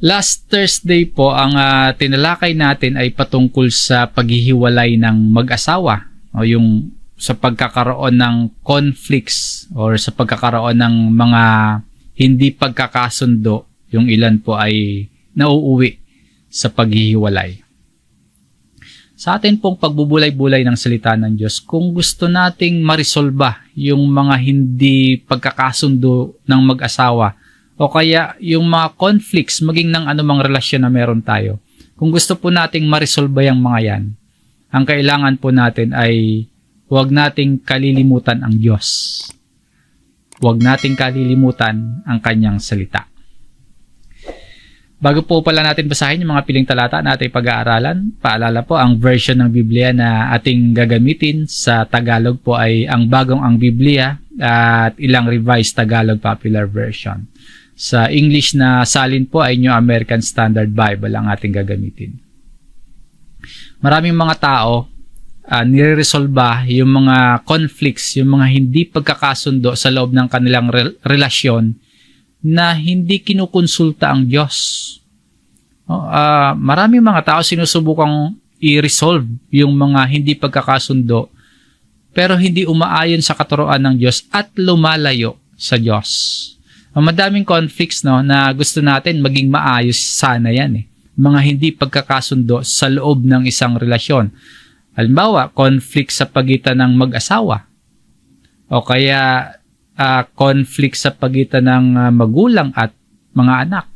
Last Thursday po, ang tinalakay natin ay patungkol sa paghihiwalay ng mag-asawa o yung sa pagkakaroon ng conflicts or sa pagkakaroon ng mga hindi pagkakasundo, yung ilan po ay nauuwi sa paghihiwalay. Sa atin pong pagbubulay-bulay ng salita ng Diyos, kung gusto nating marisolba yung mga hindi pagkakasundo ng mag-asawa o kaya yung mga conflicts maging ng anumang relasyon na meron tayo, kung gusto po nating marisolba yung mga yan, ang kailangan po natin ay huwag nating kalilimutan ang Diyos. Huwag nating kalilimutan ang Kanyang salita. Bago po pala natin basahin yung mga piling talata na ating pag-aaralan, paalala po ang version ng Biblia na ating gagamitin sa Tagalog po ay ang Bagong ang Biblia at ilang Revised Tagalog Popular Version. Sa English na salin po ay New American Standard Bible ang ating gagamitin. Maraming mga tao nire-resolba yung mga conflicts, yung mga hindi pagkakasundo sa loob ng kanilang relasyon na hindi kinukonsulta ang Diyos. Maraming mga tao sinusubukang i-resolve yung mga hindi pagkakasundo pero hindi umaayon sa katuroan ng Diyos at lumalayo sa Diyos. Madaming conflicts na gusto natin maging maayos sana yan. Mga hindi pagkakasundo sa loob ng isang relasyon. Halimbawa, conflict sa pagitan ng mag-asawa o kaya conflict sa pagitan ng magulang at mga anak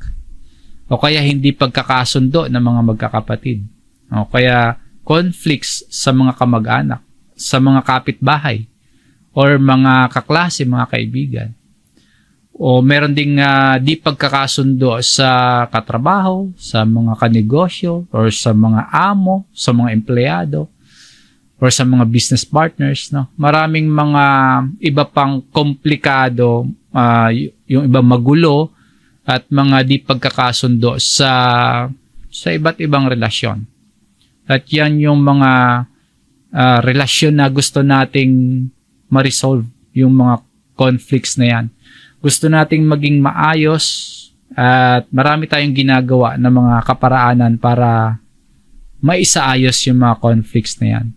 o kaya hindi pagkakasundo ng mga magkakapatid o kaya conflicts sa mga kamag-anak, sa mga kapitbahay or mga kaklase, mga kaibigan. O meron ding di pagkakasundo sa katrabaho, sa mga kanegosyo or sa mga amo, sa mga empleyado or sa mga business partners, no? Maraming mga iba pang komplikado, yung iba magulo at mga di pagkakasundo sa iba't ibang relasyon. At yan yung mga relasyon na gusto nating ma-resolve, yung mga conflicts na yan. Gusto nating maging maayos at marami tayong ginagawa na mga kaparaanan para maisaayos yung mga conflicts na yan.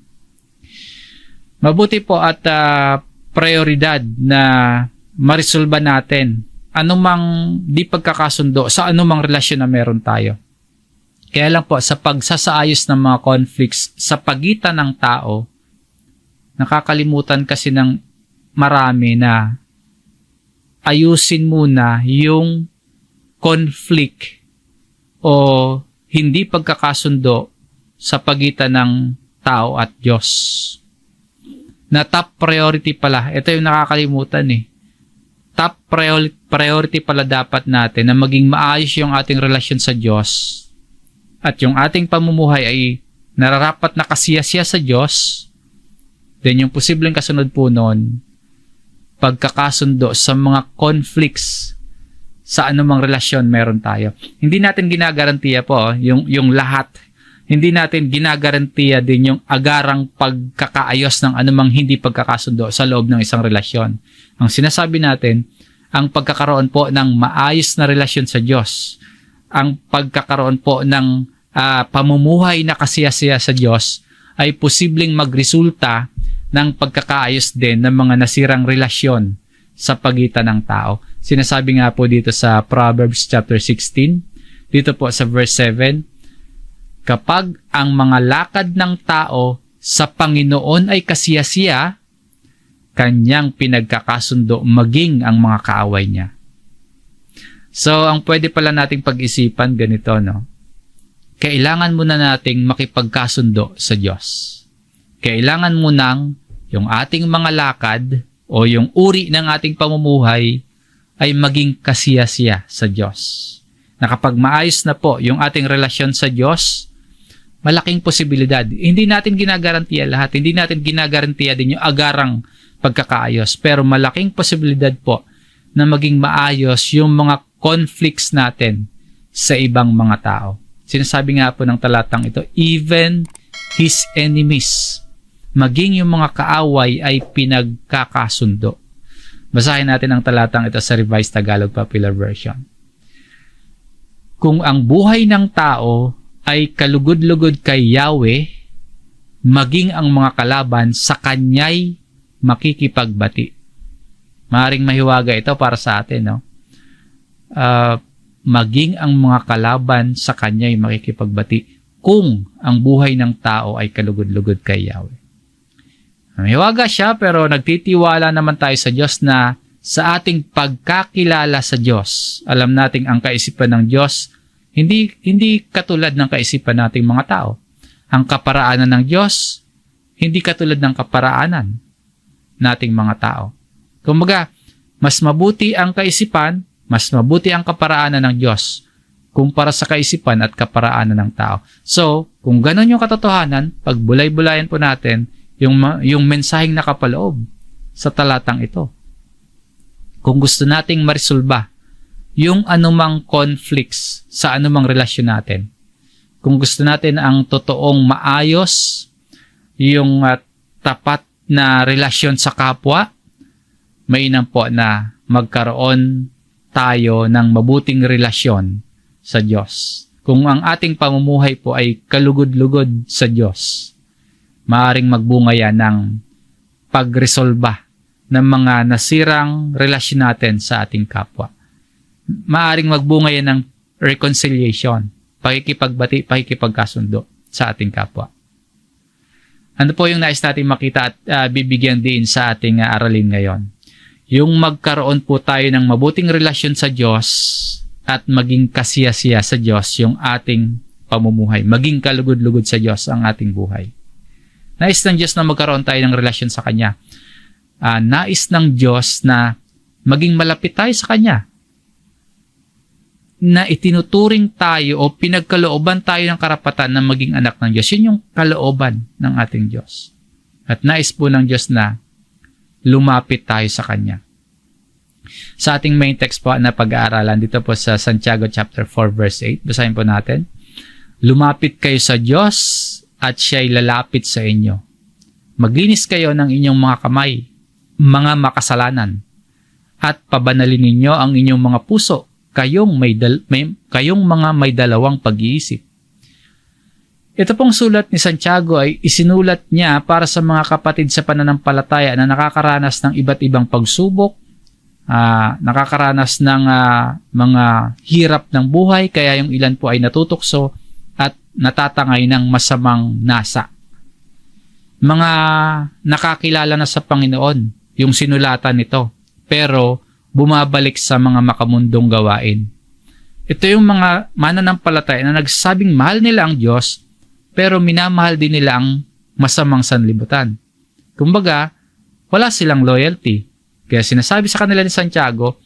Mabuti po at prioridad na marisolba natin anumang di pagkakasundo sa anumang relasyon na meron tayo. Kaya lang po sa pagsasaayos ng mga conflicts sa pagitan ng tao, nakakalimutan kasi ng marami na ayusin muna yung conflict o hindi pagkakasundo sa pagitan ng tao at Diyos. Na top priority pala. Ito yung nakakalimutan Top priority pala dapat natin na maging maayos yung ating relasyon sa Diyos at yung ating pamumuhay ay nararapat na kasiyasiya sa Diyos. Then yung posibleng kasunod po nun, pagkakasundo sa mga conflicts sa anumang relasyon meron tayo. Hindi natin ginagarantiya po yung lahat. Hindi natin ginagarantiya din yung agarang pagkakaayos ng anumang hindi pagkakasundo sa loob ng isang relasyon. Ang sinasabi natin, ang pagkakaroon po ng maayos na relasyon sa Diyos, ang pagkakaroon po ng pamumuhay na kasiyasiya sa Diyos ay posibleng magresulta ng pagkakaayos din ng mga nasirang relasyon sa pagitan ng tao. Sinasabi nga po dito sa Proverbs chapter 16, dito po sa verse 7, kapag ang mga lakad ng tao sa Panginoon ay kasiyasiya, kanyang pinagkakasundo maging ang mga kaaway niya. So, ang pwede pala nating pag-isipan ganito, kailangan muna nating makipagkasundo sa Diyos. Kailangan munang yung ating mga lakad o yung uri ng ating pamumuhay ay maging kasiyasiya sa Diyos. Na kapag maayos na po yung ating relasyon sa Diyos, malaking posibilidad. Hindi natin ginagarantiya lahat. Hindi natin ginagarantiya din yung agarang pagkakaayos. Pero malaking posibilidad po na maging maayos yung mga conflicts natin sa ibang mga tao. Sinasabi nga po ng talatang ito, even his enemies, maging yung mga kaaway ay pinagkakasundo. Basahin natin ang talatang ito sa Revised Tagalog Popular Version. kung ang buhay ng tao ay kalugod-lugod kay Yahweh, maging ang mga kalaban sa Kanya'y makikipagbati. Maaring mahiwaga ito para sa atin, no? Maging ang mga kalaban sa Kanya'y makikipagbati kung ang buhay ng tao ay kalugod-lugod kay Yahweh. Mahiwaga siya, pero nagtitiwala naman tayo sa Diyos na sa ating pagkakilala sa Diyos, alam nating ang kaisipan ng Diyos hindi katulad ng kaisipan nating mga tao. Ang kaparaanan ng Diyos hindi katulad ng kaparaanan nating mga tao. Kumbaga, mas mabuti ang kaisipan, mas mabuti ang kaparaanan ng Diyos kumpara sa kaisipan at kaparaanan ng tao. So, kung ganon yung katotohanan, pag bulay-bulayan po natin yung mensaheng nakapaloob sa talatang ito. Kung gusto nating marisolba yung anumang conflicts sa anumang relasyon natin, kung gusto natin ang totoong maayos, yung tapat na relasyon sa kapwa, mainam po na magkaroon tayo ng mabuting relasyon sa Diyos. Kung ang ating pamumuhay po ay kalugod-lugod sa Diyos, maaaring magbunga yan ng pagresolba ng mga nasirang relasyon natin sa ating kapwa. Maaaring magbunga yan ng reconciliation, pakikipagbati, pakikipagkasundo sa ating kapwa. Ano po yung nais natin makita at bibigyan din sa ating aralin ngayon? Yung magkaroon po tayo ng mabuting relasyon sa Diyos at maging kasiyasiya sa Diyos yung ating pamumuhay. Maging kalugod-lugod sa Diyos ang ating buhay. Nais ng Diyos na magkaroon tayo ng relasyon sa Kanya. Nais ng Diyos na maging malapit tayo sa Kanya. Na itinuturing tayo o pinagkalooban tayo ng karapatan na maging anak ng Diyos. Yun yung kalooban ng ating Diyos. At nais po ng Diyos na lumapit tayo sa Kanya. Sa ating main text po na pag-aaralan dito po sa Santiago chapter 4 verse 8, basahin po natin. Lumapit kayo sa Diyos at Siya'y lalapit sa inyo. Maglinis kayo ng inyong mga kamay, mga makasalanan, at pabanalin ninyo ang inyong mga puso, kayong mga may dalawang pag-iisip. Ito pong sulat ni Santiago ay isinulat niya para sa mga kapatid sa pananampalataya na nakakaranas ng iba't ibang pagsubok, nakakaranas ng mga hirap ng buhay, kaya yung ilan po ay natutokso at natatangay ng masamang nasa. Mga nakakilala na sa Panginoon yung sinulatan nito, pero bumabalik sa mga makamundong gawain. Ito yung mga mananampalataya na nagsasabing mahal nila ang Diyos, pero minamahal din nila ang masamang sanlibutan. Kumbaga, wala silang loyalty. Kaya sinasabi sa kanila ni Santiago,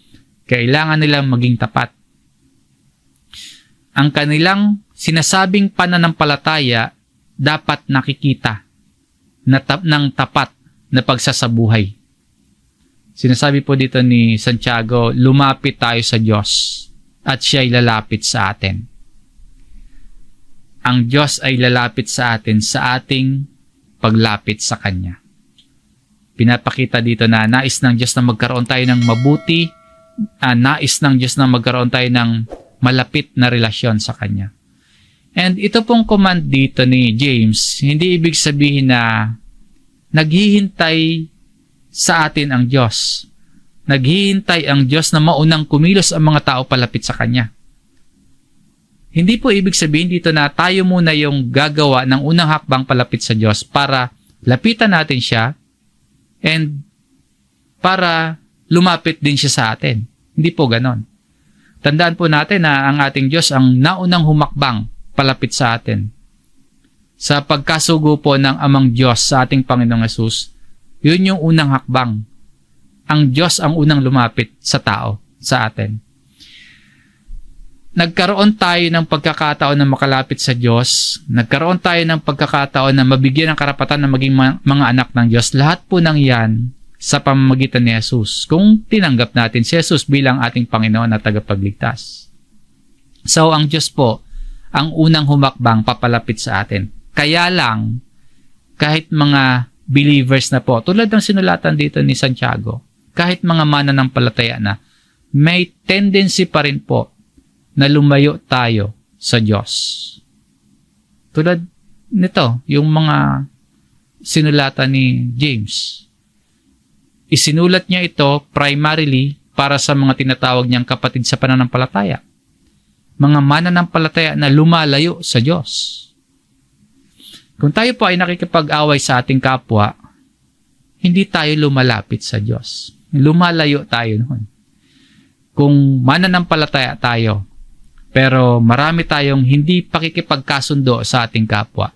kailangan nilang maging tapat. Ang kanilang sinasabing pananampalataya dapat nakikita ng tapat na pagsasabuhay. Sinasabi po dito ni Santiago, lumapit tayo sa Diyos at Siya'y lalapit sa atin. Ang Diyos ay lalapit sa atin sa ating paglapit sa Kanya. Pinapakita dito na nais ng Diyos na magkaroon tayo ng mabuti, nais ng Diyos na magkaroon tayo ng malapit na relasyon sa Kanya. And ito pong command dito ni James, hindi ibig sabihin na naghihintay sa atin ang Diyos. Naghihintay ang Diyos na maunang kumilos ang mga tao palapit sa Kanya. Hindi po ibig sabihin dito na tayo muna yung gagawa ng unang hakbang palapit sa Diyos para lapitan natin siya and para lumapit din siya sa atin. Hindi po ganon. Tandaan po natin na ang ating Diyos ang naunang humakbang palapit sa atin. Sa pagkasugo po ng Amang Diyos sa ating Panginoong Hesus, yun yung unang hakbang. Ang Diyos ang unang lumapit sa tao, sa atin. Nagkaroon tayo ng pagkakataon na makalapit sa Diyos. Nagkaroon tayo ng pagkakataon na mabigyan ng karapatan na maging mga anak ng Diyos. Lahat po ng yan sa pamamagitan ni Jesus. Kung tinanggap natin si Jesus bilang ating Panginoon at tagapagligtas. So, ang Diyos po, ang unang humakbang papalapit sa atin. Kaya lang, kahit mga believers na po, tulad ng sinulatan dito ni Santiago, kahit mga mananampalataya na, may tendency pa rin po na lumayo tayo sa Diyos. Tulad nito, yung mga sinulatan ni James. Isinulat niya ito primarily para sa mga tinatawag niyang kapatid sa pananampalataya. Mga mananampalataya na lumalayo sa Diyos. Kung tayo po ay nakikipag-away sa ating kapwa, hindi tayo lumalapit sa Diyos. Lumalayo tayo noon. Kung mananampalataya tayo, pero marami tayong hindi pakikipagkasundo sa ating kapwa.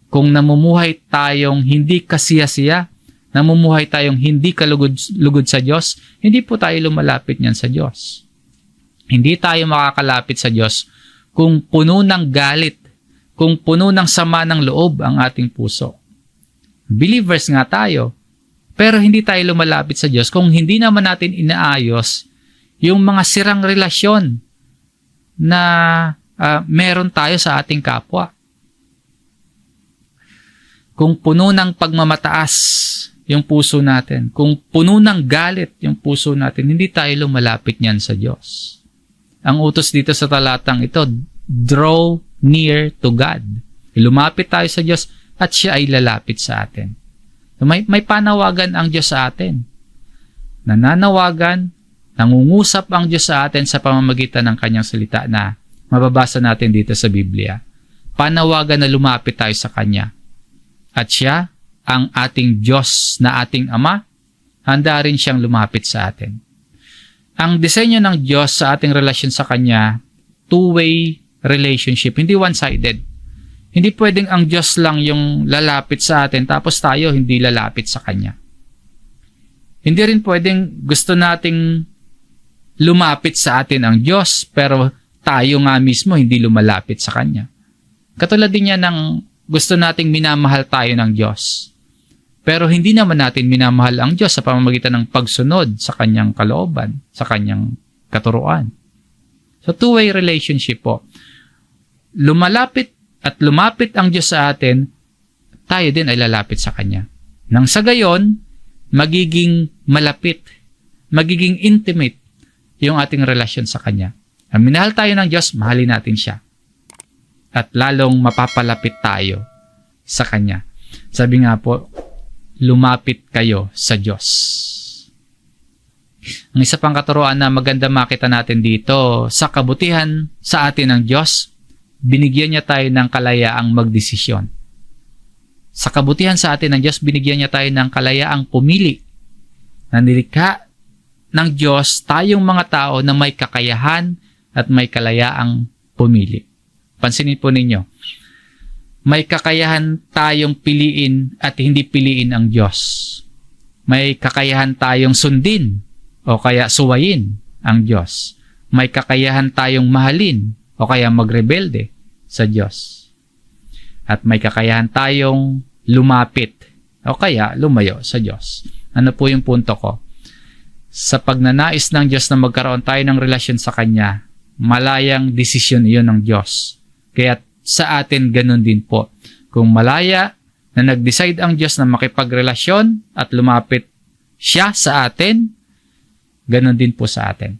Kung namumuhay tayong hindi kasiyasiya, namumuhay tayong hindi kalugod sa Diyos, hindi po tayo lumalapit niyan sa Diyos. Hindi tayo makakalapit sa Diyos kung puno ng galit, kung puno ng sama ng loob ang ating puso. Believers nga tayo, pero hindi tayo lumalapit sa Diyos kung hindi naman natin inaayos yung mga sirang relasyon na meron tayo sa ating kapwa. Kung puno ng pagmamataas yung puso natin, kung puno ng galit yung puso natin, hindi tayo lumalapit niyan sa Diyos. Ang utos dito sa talatang ito, draw near to God. Lumapit tayo sa Diyos at siya ay lalapit sa atin. May panawagan ang Diyos sa atin. Nananawagan, nangungusap ang Diyos sa atin sa pamamagitan ng kanyang salita na mababasa natin dito sa Biblia. Panawagan na lumapit tayo sa Kanya. At siya, ang ating Diyos na ating Ama, handa rin siyang lumapit sa atin. Ang disenyo ng Diyos sa ating relasyon sa Kanya, two-way relationship, hindi one-sided. Hindi pwedeng ang Diyos lang yung lalapit sa atin tapos tayo hindi lalapit sa Kanya. Hindi rin pwedeng gusto nating lumapit sa atin ang Diyos pero tayo nga mismo hindi lumalapit sa Kanya. Katulad din yan ng gusto nating minamahal tayo ng Diyos. Pero hindi naman natin minamahal ang Diyos sa pamamagitan ng pagsunod sa Kanyang kalooban, sa Kanyang katuruan. So two-way relationship po. Lumapit ang Diyos sa atin, tayo din ay lalapit sa Kanya. Nang sa gayon, magiging malapit, magiging intimate yung ating relasyon sa Kanya. Ang minahal tayo ng Diyos, mahalin natin siya. At lalong mapapalapit tayo sa Kanya. Sabi nga po, lumapit kayo sa Diyos. Ang isa pang katuruan na maganda makita natin dito, sa kabutihan sa atin ng Diyos, binigyan niya tayo ng kalayaang magdesisyon. Sa kabutihan sa atin ng Diyos, binigyan niya tayo ng kalayaang pumili. Na nilikha ng Diyos tayong mga tao na may kakayahan at may kalayaang pumili. Pansinin po ninyo, may kakayahan tayong piliin at hindi piliin ang Diyos. May kakayahan tayong sundin o kaya suwayin ang Diyos. May kakayahan tayong mahalin o kaya magrebelde sa Diyos. At may kakayahan tayong lumapit o kaya lumayo sa Diyos. Ano po yung punto ko? Sa pagnanais ng Diyos na magkaroon tayo ng relasyon sa Kanya, malayang desisyon iyon ng Diyos. Kaya sa atin ganun din po. Kung malaya na nag-decide ang Diyos na makipagrelasyon at lumapit siya sa atin, ganun din po sa atin.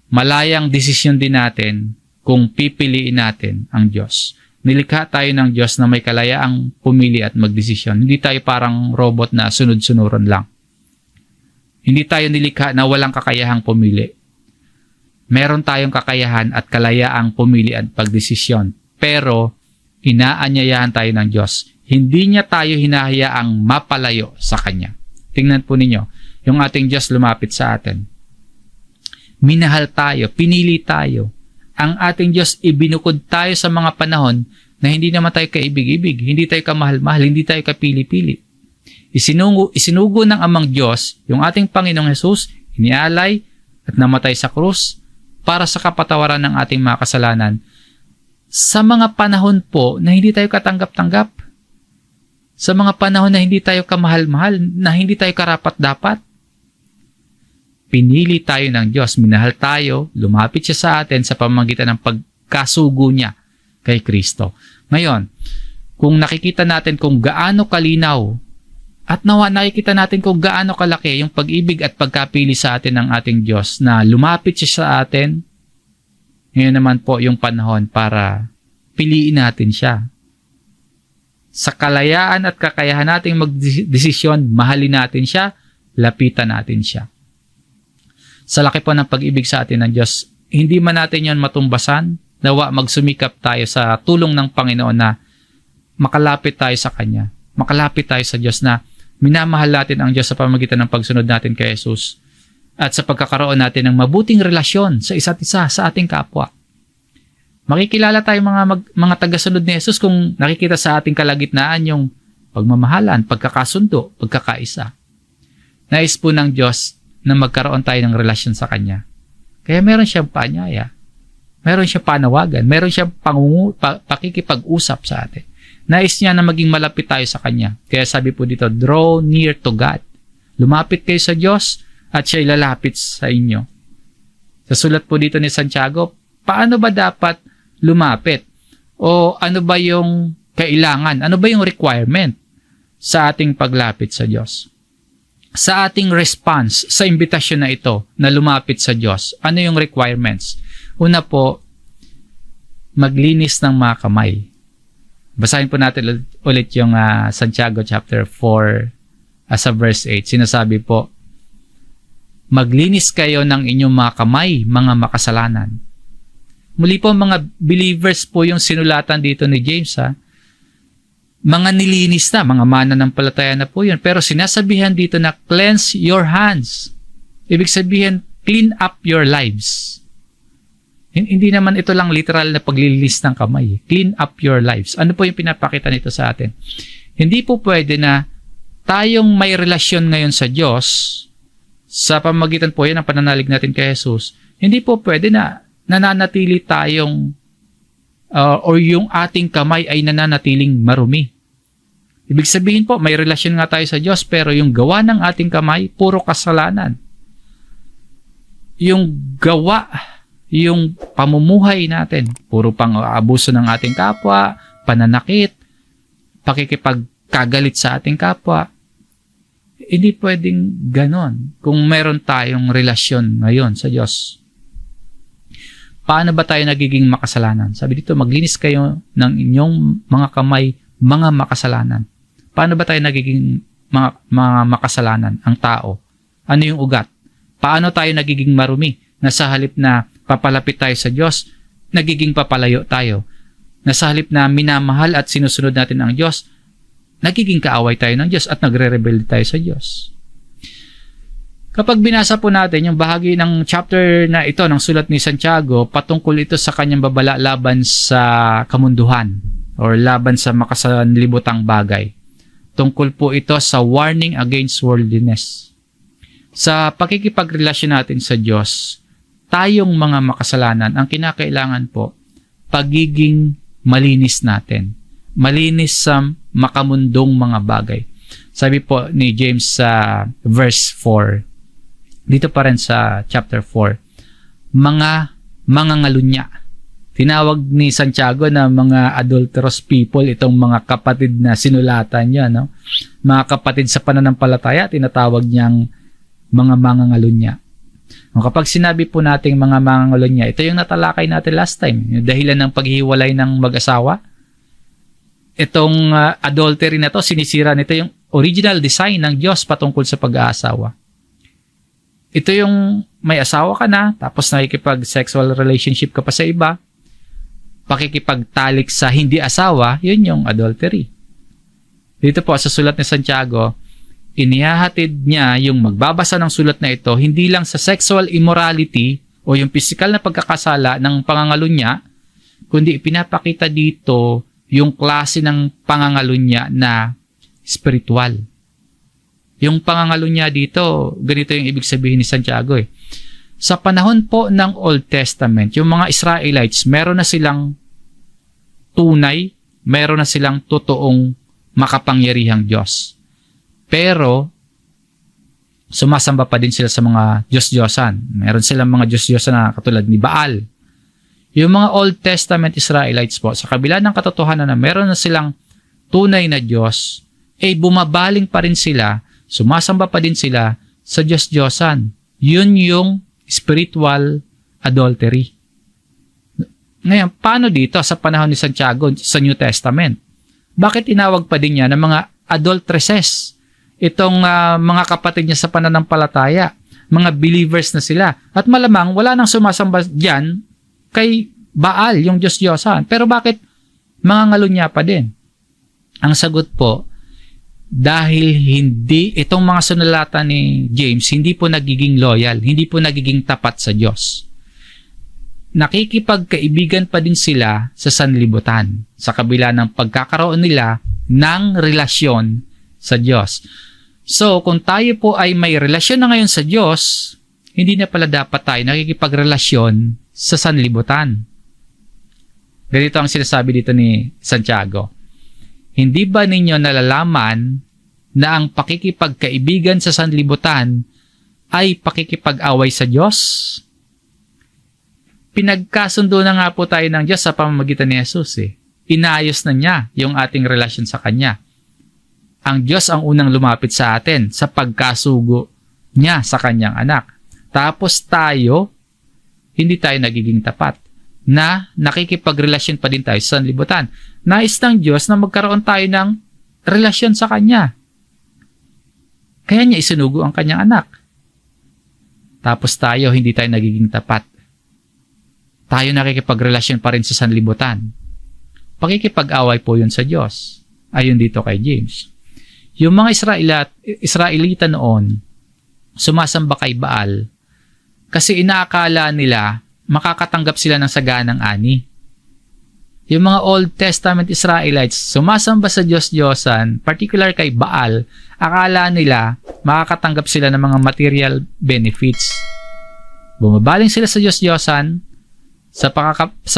Malayang desisyon din natin kung pipiliin natin ang Diyos. Nilikha tayo ng Diyos na may kalayaang pumili at magdesisyon. Hindi tayo parang robot na sunod-sunuran lang. Hindi tayo nilikha na walang kakayahang pumili. Meron tayong kakayahan at kalayaang pumili at pagdesisyon. Pero, inaanyayahan tayo ng Diyos. Hindi niya tayo hinahayaang mapalayo sa Kanya. Tingnan po ninyo, yung ating Diyos lumapit sa atin. Minahal tayo, pinili tayo. Ang ating Diyos ibinukod tayo sa mga panahon na hindi naman tayo kaibig-ibig, hindi tayo kamahal-mahal, hindi tayo kapili-pili. Isinugo ng Amang Diyos, yung ating Panginoong Hesus, inialay at namatay sa krus para sa kapatawaran ng ating mga kasalanan sa mga panahon po na hindi tayo katanggap-tanggap, sa mga panahon na hindi tayo kamahal-mahal, na hindi tayo karapat-dapat. Pinili tayo ng Diyos, minahal tayo, lumapit siya sa atin sa pamamagitan ng pagkasugo niya kay Kristo. Ngayon, kung nakikita natin kung gaano kalinaw at nakikita natin kung gaano kalaki yung pag-ibig at pagkapili sa atin ng ating Diyos na lumapit siya sa atin, Ngayon naman po yung panahon para piliin natin siya. Sa kalayaan at kakayahan nating magdesisyon, mahalin natin siya, lapitan natin siya. Sa laki po ng pag-ibig sa atin ng Diyos, hindi man natin yon matumbasan, nawa magsumikap tayo sa tulong ng Panginoon na makalapit tayo sa Kanya. Makalapit tayo sa Diyos na minamahal natin ang Diyos sa pamamagitan ng pagsunod natin kay Jesus at sa pagkakaroon natin ng mabuting relasyon sa isa't isa, sa ating kapwa. Makikilala tayo mga tagasunod ni Jesus kung nakikita sa ating kalagitnaan yung pagmamahalan, pagkakasundo, pagkakaisa. Nais po ng Diyos na magkaroon tayo ng relasyon sa Kanya. Kaya meron siyang paanyaya, meron siyang panawagan, meron siyang pakikipag-usap sa atin. Nais niya na maging malapit tayo sa Kanya. Kaya sabi po dito, draw near to God. Lumapit kayo sa Diyos at siya'y lalapit sa inyo. Sa sulat po dito ni Santiago, paano ba dapat lumapit? O ano ba yung kailangan? Ano ba yung requirement sa ating paglapit sa Diyos? Sa ating response sa imbitasyon na ito na lumapit sa Diyos, ano yung requirements? Una po, maglinis ng mga kamay. Basahin po natin ulit yung Santiago chapter 4 sa verse 8. Sinasabi po, maglinis kayo ng inyong mga kamay, mga makasalanan. Muli po mga believers po yung sinulatan dito ni James Mga nilinis na, mga mananampalataya na po yun. Pero sinasabihan dito na cleanse your hands. Ibig sabihin, clean up your lives. Hindi naman ito lang literal na paglilinis ng kamay. Clean up your lives. Ano po yung pinapakita nito sa atin? Hindi po pwede na tayong may relasyon ngayon sa Diyos, sa pamamagitan po yan ng pananalig natin kay Jesus, hindi po pwede na nananatili tayong or yung ating kamay ay nananatiling marumi. Ibig sabihin po, may relasyon nga tayo sa Diyos, pero yung gawa ng ating kamay, puro kasalanan. Yung gawa, yung pamumuhay natin, puro pang-abuso ng ating kapwa, pananakit, pakikipagkagalit sa ating kapwa. Hindi pwedeng ganon kung meron tayong relasyon ngayon sa Diyos. Paano ba tayo nagiging makasalanan? Sabi dito, maglinis kayo ng inyong mga kamay, mga makasalanan. Paano ba tayo nagiging mga makasalanan, ang tao? Ano yung ugat? Paano tayo nagiging marumi? Na sa halip na papalapit tayo sa Diyos, nagiging papalayo tayo. Na sa halip na minamahal at sinusunod natin ang Diyos, nagiging kaaway tayo ng Diyos at nagre-rebelde tayo sa Diyos. Kapag binasa po natin yung bahagi ng chapter na ito ng sulat ni Santiago, patungkol ito sa kanyang babala laban sa kamunduhan or laban sa makasanlibutang bagay. Tungkol po ito sa warning against worldliness. Sa pakikipagrelasyon natin sa Diyos, tayong mga makasalanan, ang kinakailangan po, pagiging malinis natin. Malinis sa makamundong mga bagay. Sabi po ni James sa verse 4, dito pa rin sa chapter 4, mga ngalunya. Tinawag ni Santiago na mga adulterous people itong mga kapatid na sinulatan niya, no? Mga kapatid sa pananampalataya, tinatawag niyang mga ngalunya. Kapag sinabi po nating mga ngalunya, ito yung natalakay natin last time, yung dahilan ng paghiwalay ng mag-asawa. Itong adultery na to, sinisira nito yung original design ng Diyos patungkol sa pag-aasawa. Ito yung may asawa ka na, tapos nakikipag-sexual relationship ka pa sa iba, pakikipagtalik sa hindi asawa, yun yung adultery. Dito po sa sulat ni Santiago, inihahatid niya yung magbabasa ng sulat na ito, hindi lang sa sexual immorality o yung physical na pagkakasala ng pangangalunya, kundi ipinapakita dito yung klase ng pangangalunya na spiritual. Yung pangangalunya dito, ganito yung ibig sabihin ni Santiago Sa panahon po ng Old Testament, yung mga Israelites, meron na silang tunay, meron na silang totoong makapangyarihang Diyos. Pero, sumasamba pa din sila sa mga Diyos-Diyosan. Meron silang mga Diyos-Diyosan na katulad ni Baal. Yung mga Old Testament Israelites po, sa kabila ng katotohanan na meron na silang tunay na Diyos, bumabaling pa rin sila, sumasamba pa din sila sa Diyos-Diyosan. Yun yung spiritual adultery. Ngayon, paano dito sa panahon ni Santiago sa New Testament? Bakit tinawag pa din niya ng mga adulteresses itong mga kapatid niya sa pananampalataya, mga believers na sila? At malamang wala nang sumasamba diyan kay Baal, yung Diyos-Diyosan. Pero bakit mga ngalunya pa din? Ang sagot po, dahil hindi, itong mga sunalatan ni James, hindi po nagiging loyal, hindi po nagiging tapat sa Diyos. Nakikipagkaibigan pa din sila sa sanlibutan, sa kabila ng pagkakaroon nila ng relasyon sa Diyos. So, kung tayo po ay may relasyon na ngayon sa Diyos, hindi na pala dapat tayo nakikipagrelasyon sa sanlibutan. Ganito ang sinasabi dito ni Santiago. Hindi ba ninyo nalalaman na ang pakikipagkaibigan sa sanlibutan ay pakikipag-away sa Diyos? Pinagkasundo na nga po tayo ng Diyos sa pamamagitan ni Jesus. Inayos na niya yung ating relasyon sa Kanya. Ang Diyos ang unang lumapit sa atin sa pagkasugo niya sa Kanyang anak. Tapos tayo, hindi tayo nagiging tapat na nakikipagrelasyon pa din tayo sa sanlibutan. Nais ng Diyos na magkaroon tayo ng relasyon sa Kanya. Kaya niya isinugo ang Kanyang anak. Tapos tayo, hindi tayo nagiging tapat. Tayo nakikipagrelasyon pa rin sa sanlibutan. Pakikipag-away po yun sa Diyos. Ayon dito kay James. Yung mga Israelita noon, sumasamba kay Baal kasi inaakala nila makakatanggap sila ng saganang ani. Yung mga Old Testament Israelites, sumasamba sa Diyos-Diyosan, particular kay Baal, akala nila makakatanggap sila ng mga material benefits. Bumabaling sila sa Diyos-Diyosan sa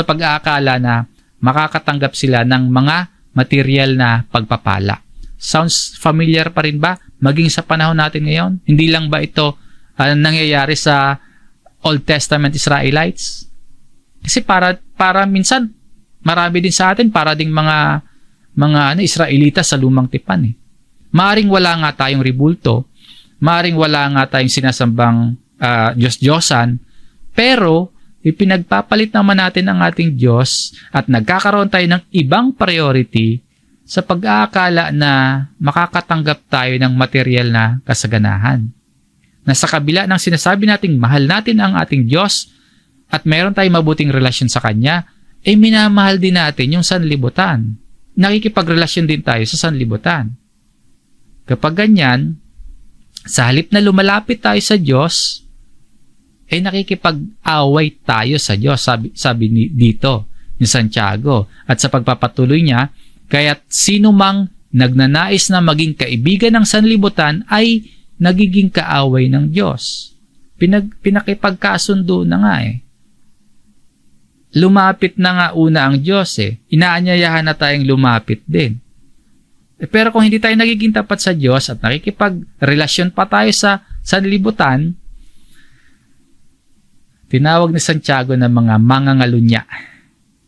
pag-aakala na makakatanggap sila ng mga material na pagpapala. Sounds familiar pa rin ba? Maging sa panahon natin ngayon? Hindi lang ba ito nangyayari sa Old Testament Israelites? Kasi para minsan marami din sa atin para ding mga Israelita sa lumang tipan eh. Maaring wala nga tayong ribulto, maaring wala nga tayong sinasambang Diyos-Diyosan, pero ipinagpapalit naman natin ang ating Diyos at nagkakaroon tayo ng ibang priority sa pag-aakala na makakatanggap tayo ng material na kasaganahan. Na sa kabila ng sinasabi nating mahal natin ang ating Diyos at meron tayong mabuting relasyon sa Kanya, minamahal din natin yung sanlibutan. Nakikipagrelasyon din tayo sa sanlibutan. Kapag ganyan, sa halip na lumalapit tayo sa Diyos, nakikipag-away tayo sa Diyos, sabi dito ni Santiago. At sa pagpapatuloy niya, kaya't sino mang nagnanais na maging kaibigan ng sanlibutan ay nagiging kaaway ng Diyos. Pinakipagkasundo na nga Lumapit na nga una ang Diyos Inaanyayahan na tayong lumapit din. Pero kung hindi tayo nagiging tapat sa Diyos at nakikipagrelasyon pa tayo sa sanlibutan, tinawag ni Santiago na mga mangangalunya.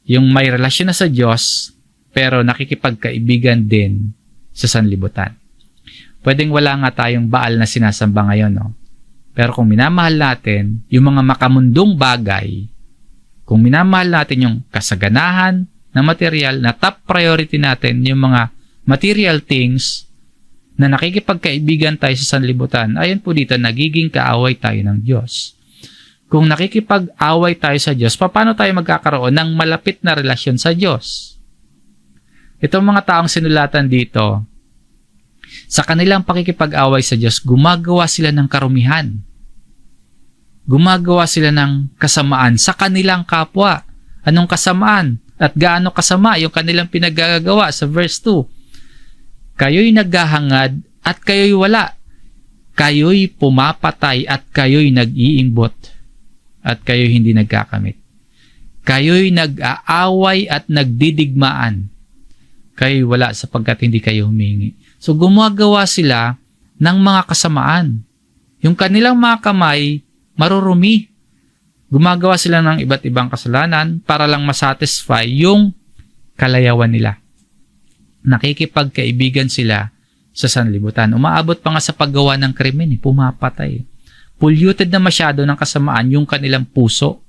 Yung may relasyon na sa Diyos, pero nakikipagkaibigan din sa sanlibutan. Pwedeng wala nga tayong Baal na sinasamba ngayon, no? Pero kung minamahal natin yung mga makamundong bagay, kung minamahal natin yung kasaganahan na material, na top priority natin yung mga material things na nakikipagkaibigan tayo sa sanlibutan, ayon po dito, nagiging kaaway tayo ng Diyos. Kung nakikipag-away tayo sa Diyos, paano tayo magkakaroon ng malapit na relasyon sa Diyos? Itong mga taong sinulatan dito, sa kanilang pakikipag-away sa Diyos, gumagawa sila ng karumihan. Gumagawa sila ng kasamaan sa kanilang kapwa. Anong kasamaan? At gaano kasama yung kanilang pinagagawa sa verse 2? Kayo'y naghahangad at kayo'y wala. Kayo'y pumapatay at kayo'y nag-iimbot. At kayo'y hindi nagkakamit. Kayo'y nag-aaway at nagdidigmaan. Kayo'y wala sapagkat hindi kayo humingi. So gumagawa sila ng mga kasamaan. Yung kanilang mga kamay, marurumi. Gumagawa sila ng iba't ibang kasalanan para lang masatisfy yung kalayawan nila. Nakikipagkaibigan sila sa sanlibutan. Umaabot pa nga sa paggawa ng krimen, pumapatay. Polluted na masyado ng kasamaan yung kanilang puso.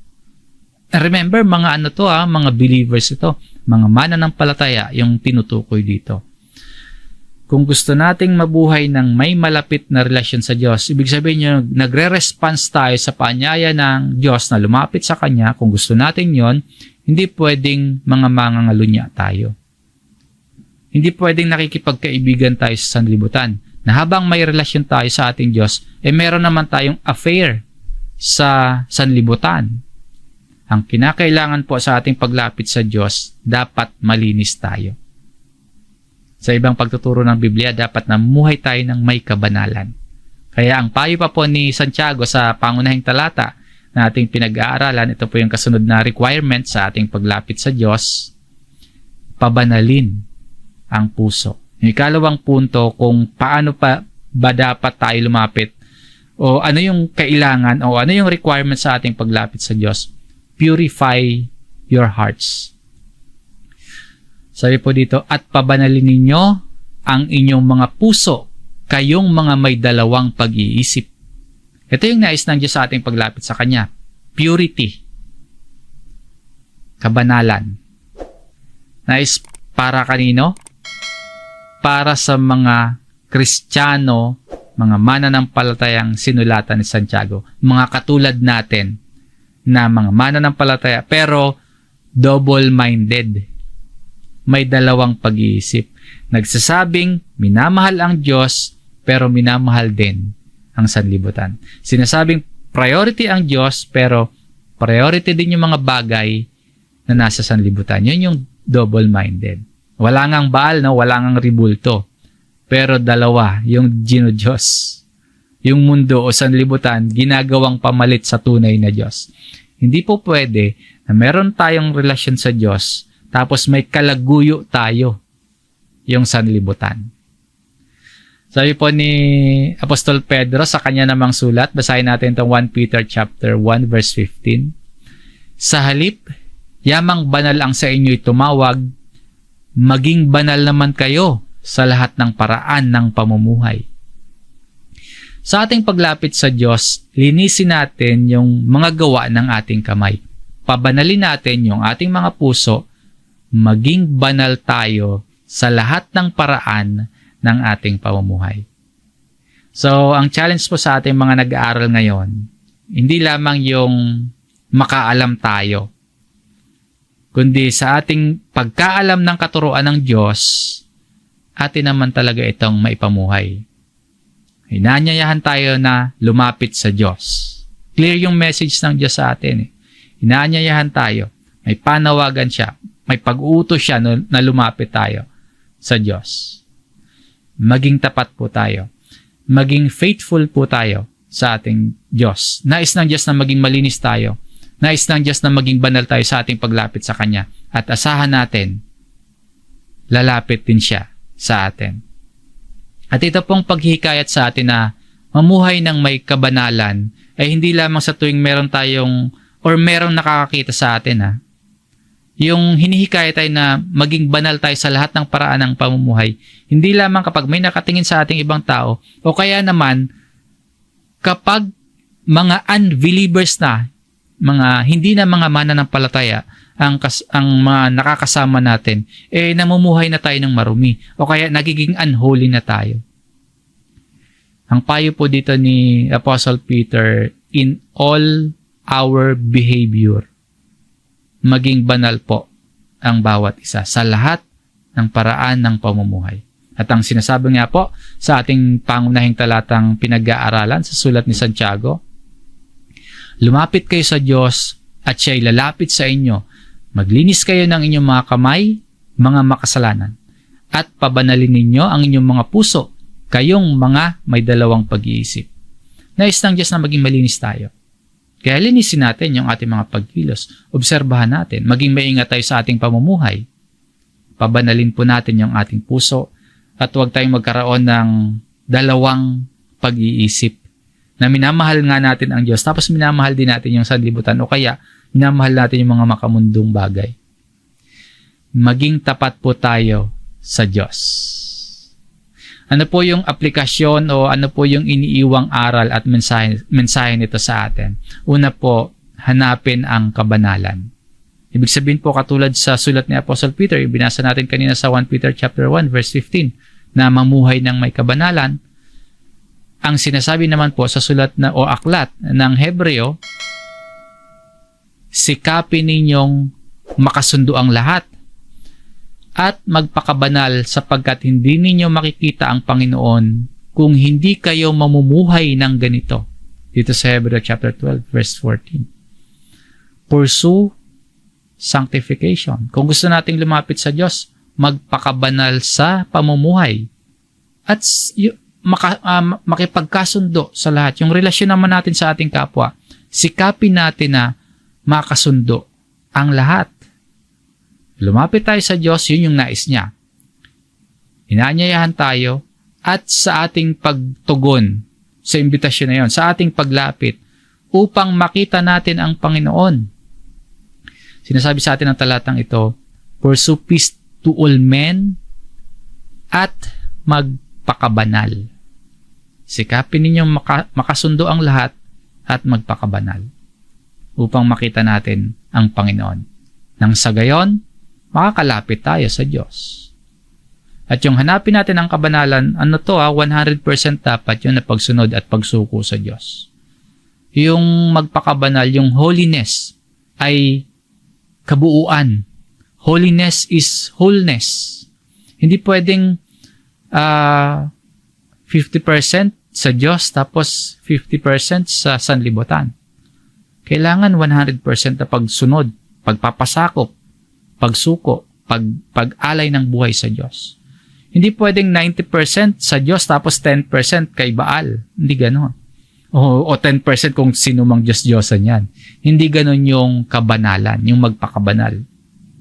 Remember, mga ano to mga believers ito, mga mananampalataya yung tinutukoy dito. Kung gusto nating mabuhay ng may malapit na relasyon sa Diyos, ibig sabihin nyo, nagre-response tayo sa paanyaya ng Diyos na lumapit sa Kanya. Kung gusto natin yon, hindi pwedeng mga mangangalunya tayo. Hindi pwedeng nakikipagkaibigan tayo sa sanlibutan. Na habang may relasyon tayo sa ating Diyos, meron naman tayong affair sa sanlibutan. Ang kinakailangan po sa ating paglapit sa Diyos, dapat malinis tayo. Sa ibang pagtuturo ng Biblia, dapat namuhay tayo ng may kabanalan. Kaya ang payo pa po ni Santiago sa pangunahing talata na ating pinag-aaralan, ito po yung kasunod na requirement sa ating paglapit sa Diyos, pabanalin ang puso. Yung ikalawang punto, kung paano pa ba dapat tayo lumapit o ano yung kailangan o ano yung requirement sa ating paglapit sa Diyos, purify your hearts. Sabi po dito, at pabanalin ninyo ang inyong mga puso, kayong mga may dalawang pag-iisip. Ito yung nais ng Diyos sa ating paglapit sa Kanya. Purity. Kabanalan. Nais para kanino? Para sa mga Kristiyano, mga mananampalatayang sinulatan ni Santiago. Mga katulad natin na mga mananampalataya pero double-minded. May dalawang pag-iisip. Nagsasabing minamahal ang Diyos pero minamahal din ang sanlibutan. Sinasabing priority ang Diyos pero priority din yung mga bagay na nasa sanlibutan. Yun yung double-minded. Wala ngang Baal, no? Wala ngang ribulto. Pero dalawa, yung Diyos. Yung mundo o sanlibutan, ginagawang pamalit sa tunay na Diyos. Hindi po pwede na meron tayong relasyon sa Diyos tapos may kalaguyo tayo, yung sanlibutan. Sabi po ni Apostol Pedro sa kanya namang sulat, basahin natin itong 1 Peter chapter 1 verse 15. Sa halip, yamang banal ang sa inyo'y tumawag, maging banal naman kayo sa lahat ng paraan ng pamumuhay. Sa ating paglapit sa Diyos, linisin natin yung mga gawa ng ating kamay. Pabanalin natin yung ating mga puso, maging banal tayo sa lahat ng paraan ng ating pamumuhay. So, ang challenge po sa ating mga nag-aaral ngayon, hindi lamang yung makaalam tayo, kundi sa ating pagkaalam ng katuruan ng Diyos, atin naman talaga itong maipamuhay. Inaanyayahan tayo na lumapit sa Diyos. Clear yung message ng Diyos sa atin. Inaanyayahan tayo. May panawagan siya. May pag-uutos siya na lumapit tayo sa Diyos. Maging tapat po tayo. Maging faithful po tayo sa ating Diyos. Nais ng Diyos na maging malinis tayo. Nais ng Diyos na maging banal tayo sa ating paglapit sa Kanya. At asahan natin, lalapit din siya sa atin. At ito pong paghihikayat sa atin na mamuhay ng may kabanalan ay hindi lamang sa tuwing meron tayong or merong nakakakita sa atin. Yung hinihikayat tayo na maging banal tayo sa lahat ng paraan ng pamumuhay, hindi lamang kapag may nakatingin sa ating ibang tao o kaya naman kapag mga unbelievers na, mga hindi na mga mananampalataya ang mga nakakasama natin, namumuhay na tayo ng marumi o kaya nagiging unholy na tayo. Ang payo po dito ni Apostle Peter, in all our behavior, maging banal po ang bawat isa sa lahat ng paraan ng pamumuhay. At ang sinasabi nga po sa ating pangunahing talatang pinag-aaralan sa sulat ni Santiago, lumapit kayo sa Diyos at siya'y lalapit sa inyo. Maglinis kayo ng inyong mga kamay, mga makasalanan, at pabanalin ninyo ang inyong mga puso, kayong mga may dalawang pag-iisip. Nais ng Diyos na maging malinis tayo. Kaya linisin natin yung ating mga pagkilos. Obserbahan natin. Maging maingat tayo sa ating pamumuhay. Pabanalin po natin yung ating puso at huwag tayong magkaroon ng dalawang pag-iisip na minamahal nga natin ang Diyos tapos minamahal din natin yung sanlibutan o kaya minamahal natin yung mga makamundong bagay. Maging tapat po tayo sa Diyos. Ano po yung aplikasyon o ano po yung iniiwang aral at mensahe nito sa atin? Una po, hanapin ang kabanalan. Ibig sabihin po, katulad sa sulat ni Apostle Peter, ibinasa natin kanina sa 1 Peter chapter 1 verse 15, na mamuhay ng may kabanalan. Ang sinasabi naman po sa sulat na o aklat ng Hebreo, sikapin ninyong makasundo ang lahat at magpakabanal sapagkat hindi ninyo makikita ang Panginoon kung hindi kayo mamumuhay ng ganito. Dito sa Hebreo chapter 12 verse 14. Pursue sanctification. Kung gusto nating lumapit sa Diyos, magpakabanal sa pamumuhay at makipagkasundo sa lahat. Yung relasyon naman natin sa ating kapwa, sikapin natin na makasundo ang lahat. Lumapit tayo sa Diyos, yun yung nais niya. Inaanyayahan tayo at sa ating pagtugon sa imbitasyon na yun, sa ating paglapit upang makita natin ang Panginoon. Sinasabi sa atin ng talatang ito, pursue peace to all men at magpakabanal. Sikapin ninyong makasundo ang lahat at magpakabanal upang makita natin ang Panginoon. Nang sa gayon, makakalapit tayo sa Diyos. At yung hanapin natin ang kabanalan, 100% dapat yun na pagsunod at pagsuko sa Diyos. Yung magpakabanal, yung holiness ay kabuuan. Holiness is wholeness. Hindi pwedeng 50% sa Diyos tapos 50% sa sanlibutan. Kailangan 100% na pagsunod, pagpapasakop, pagsuko, pag-alay ng buhay sa Diyos. Hindi pwedeng 90% sa Diyos tapos 10% kay Baal. Hindi gano'n. O 10% kung sino mang Diyos-Diyosan yan. Hindi gano'n yung kabanalan, yung magpakabanal,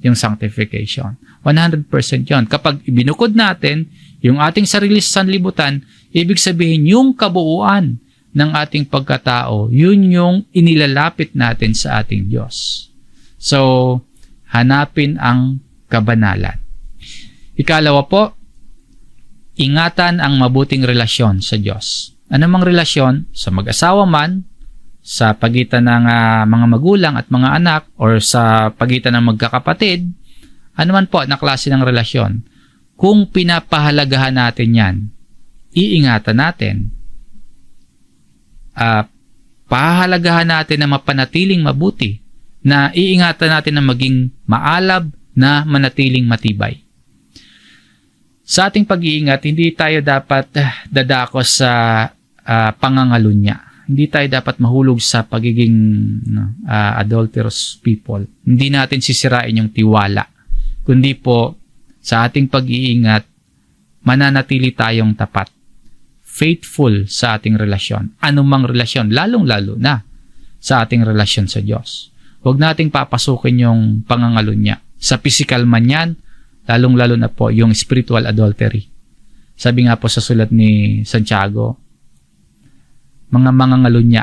yung sanctification. 100% yon. Kapag ibinukod natin yung ating sarili sa sanlibutan, ibig sabihin yung kabuuan ng ating pagkatao, yun yung inilalapit natin sa ating Diyos. So, hanapin ang kabanalan. Ikalawa po, ingatan ang mabuting relasyon sa Diyos. Anumang relasyon, sa mag-asawa man, sa pagitan ng mga magulang at mga anak, or sa pagitan ng magkakapatid, anuman po na klase ng relasyon, kung pinapahalagahan natin yan, iingatan natin. Pahalagahan natin na mapanatiling mabuti, na iingatan natin na maging maalab, na manatiling matibay. Sa ating pag-iingat, hindi tayo dapat dadako sa pangangalunya. Hindi tayo dapat mahulog sa pagiging adulterous people. Hindi natin sisirain yung tiwala. Kundi po, sa ating pag-iingat, mananatili tayong tapat. Faithful sa ating relasyon. Anumang relasyon, lalong-lalo na sa ating relasyon sa Diyos. Huwag nating papasukin yung pangangalunya. Sa physical man yan, lalong-lalo na po yung spiritual adultery. Sabi nga po sa sulat ni Santiago, mga mangangalunya,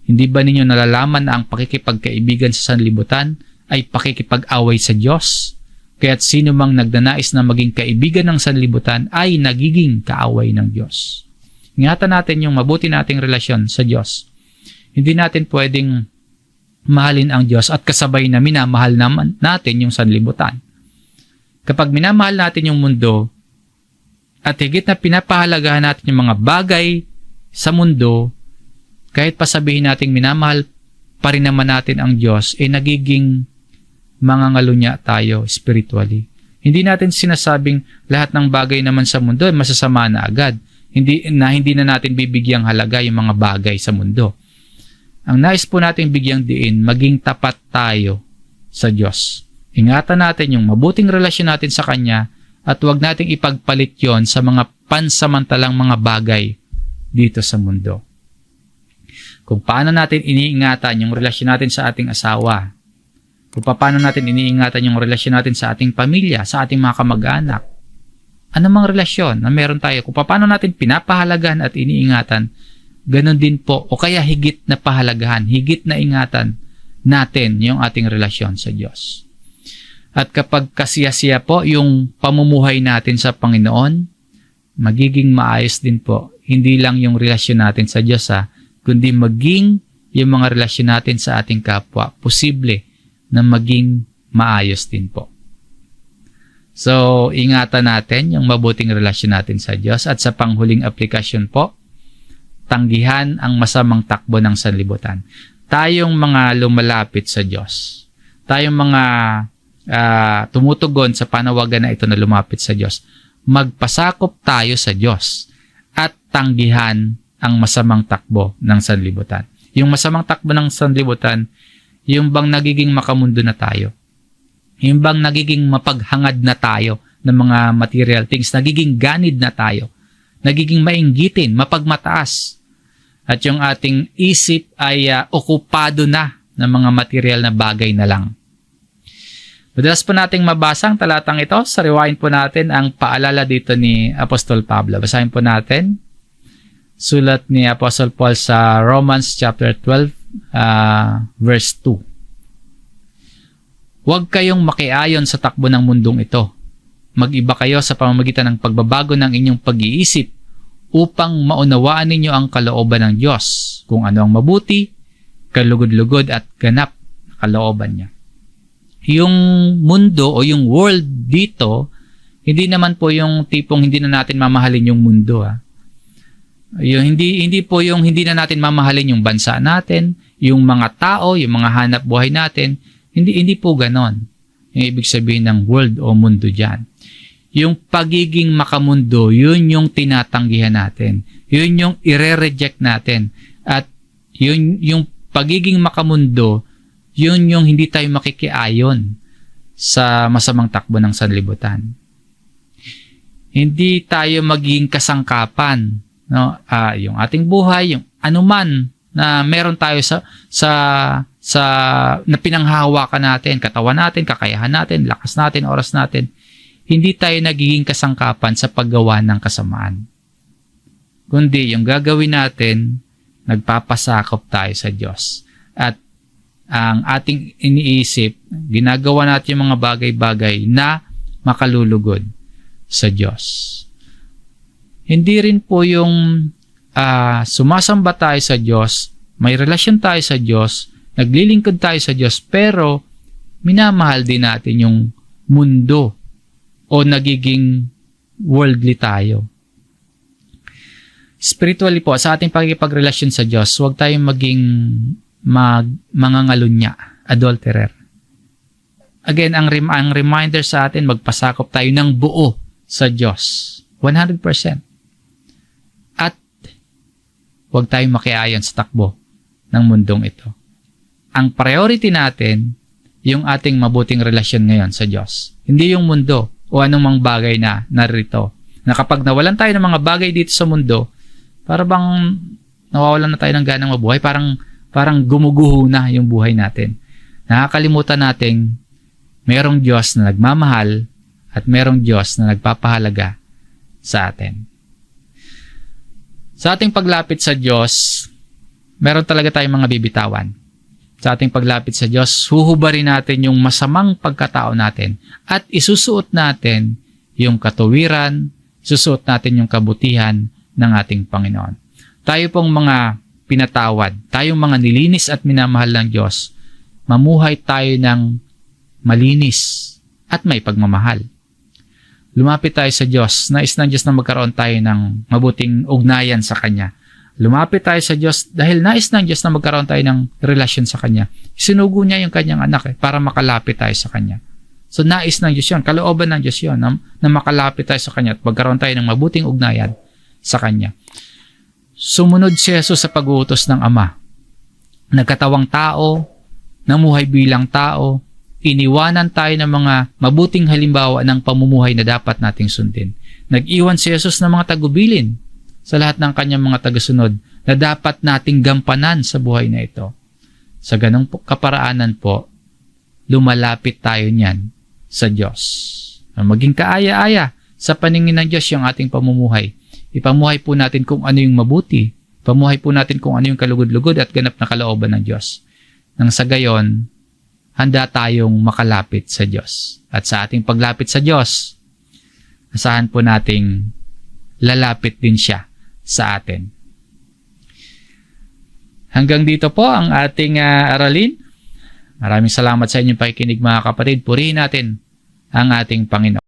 hindi ba ninyo nalalaman na ang pakikipagkaibigan sa sanlibutan ay pakikipag-away sa Diyos? Kaya't sino mang nagnanais na maging kaibigan ng sanlibutan ay nagiging kaaway ng Diyos. Ingatan natin yung mabuti nating relasyon sa Diyos. Hindi natin pwedeng mahalin ang Diyos at kasabay na minamahal naman natin yung sanlibutan. Kapag minamahal natin yung mundo at higit na pinapahalagahan natin yung mga bagay sa mundo, kahit pa sabihin natin minamahal pa rin naman natin ang Diyos, nagiging mangangalunya tayo spiritually. Hindi natin sinasabing lahat ng bagay naman sa mundo ay masasama na agad. Hindi na natin bibigyang halaga yung mga bagay sa mundo. Ang nais po natin bigyang diin, maging tapat tayo sa Diyos. Ingatan natin yung mabuting relasyon natin sa Kanya at huwag nating ipagpalit yon sa mga pansamantalang mga bagay dito sa mundo. Kung paano natin iniingatan yung relasyon natin sa ating asawa, kung paano natin iniingatan yung relasyon natin sa ating pamilya, sa ating mga kamag-anak, anumang relasyon na meron tayo, kung paano natin pinapahalagahan at iniingatan, ganun din po, o kaya higit na pahalagahan, higit na ingatan natin yung ating relasyon sa Diyos. At kapag kasiyasiya po yung pamumuhay natin sa Panginoon, magiging maayos din po, hindi lang yung relasyon natin sa Diyos, kundi maging yung mga relasyon natin sa ating kapwa, posible na maging maayos din po. So, ingatan natin yung mabuting relasyon natin sa Diyos. At sa panghuling aplikasyon po, tanggihan ang masamang takbo ng sanlibutan. Tayong mga lumalapit sa Diyos, tayong mga tumutugon sa panawagan na ito na lumapit sa Diyos, magpasakop tayo sa Diyos at tanggihan ang masamang takbo ng sanlibutan. Yung masamang takbo ng sanlibutan, yung bang nagiging makamundo na tayo, yung bang nagiging mapaghangad na tayo ng mga material things, nagiging ganid na tayo, nagiging mainggitin, mapagmataas, at yung ating isip ay okupado na ng mga material na bagay na lang. Madalas po nating mabasa ang talatang ito. Sariwain po natin ang paalala dito ni Apostol Pablo. Basahin po natin. Sulat ni Apostle Paul sa Romans chapter 12, verse 2. Huwag kayong makiayon sa takbo ng mundong ito. Mag-iba kayo sa pamamagitan ng pagbabago ng inyong pag-iisip upang maunawaan ninyo ang kalooban ng Diyos, kung ano ang mabuti, kalugod-lugod at ganap na kalooban niya. Yung mundo o yung world dito, hindi naman po yung tipong hindi na natin mamahalin yung mundo. Yung hindi po yung hindi na natin mamahalin yung bansa natin, yung mga tao, yung mga hanap buhay natin. Hindi po ganon yung ibig sabihin ng world o mundo dyan. Yung pagiging makamundo, yun yung tinatanggihan natin. Yun yung ire-reject natin. At yung pagiging makamundo, yun yung hindi tayo makikiayon sa masamang takbo ng sanlibutan. Hindi tayo maging kasangkapan, no? Yung ating buhay, yung anuman na meron tayo sa na pinanghahawakan natin, katawan natin, kakayahan natin, lakas natin, oras natin, hindi tayo nagiging kasangkapan sa paggawa ng kasamaan. Kundi yung gagawin natin, nagpapasakop tayo sa Diyos. At ang ating iniisip, ginagawa natin yung mga bagay-bagay na makalulugod sa Diyos. Hindi rin po yung sumasamba tayo sa Diyos, may relasyon tayo sa Diyos, naglilingkod tayo sa Diyos, pero minamahal din natin yung mundo o nagiging worldly tayo. Spiritually po, sa ating pagkikipagrelasyon sa Diyos, huwag tayong maging mangangalunya, adulterer. Again, ang reminder sa atin, magpasakop tayo ng buo sa Diyos. 100%. At huwag tayong makiayon sa takbo ng mundong ito. Ang priority natin, yung ating mabuting relasyon ngayon sa Diyos. Hindi yung mundo o anumang bagay na narito. Na kapag nawalan tayo ng mga bagay dito sa mundo, para bang nawawalan na tayo ng ganang mabuhay, parang gumuguho na yung buhay natin. Nakakalimutan nating merong Diyos na nagmamahal at merong Diyos na nagpapahalaga sa atin. Sa ating paglapit sa Diyos, meron talaga tayong mga bibitawan. Sa ating paglapit sa Diyos, huhubarin natin yung masamang pagkatao natin at isusuot natin yung katuwiran, isusuot natin yung kabutihan ng ating Panginoon. Tayo pong mga pinatawad, tayong mga nilinis at minamahal ng Diyos, mamuhay tayo ng malinis at may pagmamahal. Lumapit tayo sa Diyos, nais ng Diyos na magkaroon tayo ng mabuting ugnayan sa Kanya. Lumapit tayo sa Diyos dahil nais ng Diyos na magkaroon tayo ng relasyon sa Kanya. Sinugo niya yung Kanyang anak para makalapit tayo sa Kanya. So nais ng Diyos yun, kalooban ng Diyos yun, na makalapit tayo sa Kanya at magkaroon tayo ng mabuting ugnayan sa Kanya. Sumunod si Jesus sa pag-uutos ng Ama. Nagkatawang tao, namuhay bilang tao, iniwanan tayo ng mga mabuting halimbawa ng pamumuhay na dapat nating sundin. Nag-iwan si Jesus ng mga tagubilin sa lahat ng kanyang mga tagasunod na dapat nating gampanan sa buhay na ito. Sa ganong kaparaanan po, lumalapit tayo niyan sa Diyos. Maging kaaya-aya sa paningin ng Diyos yung ating pamumuhay. Ipamuhay po natin kung ano yung mabuti. Pamuhay po natin kung ano yung kalugod-lugod at ganap na kalooban ng Diyos. Nang sa gayon, handa tayong makalapit sa Diyos. At sa ating paglapit sa Diyos, asahan po nating lalapit din siya sa atin. Hanggang dito po ang ating aralin. Maraming salamat sa inyong pakikinig mga kapatid. Purihin natin ang ating Panginoon.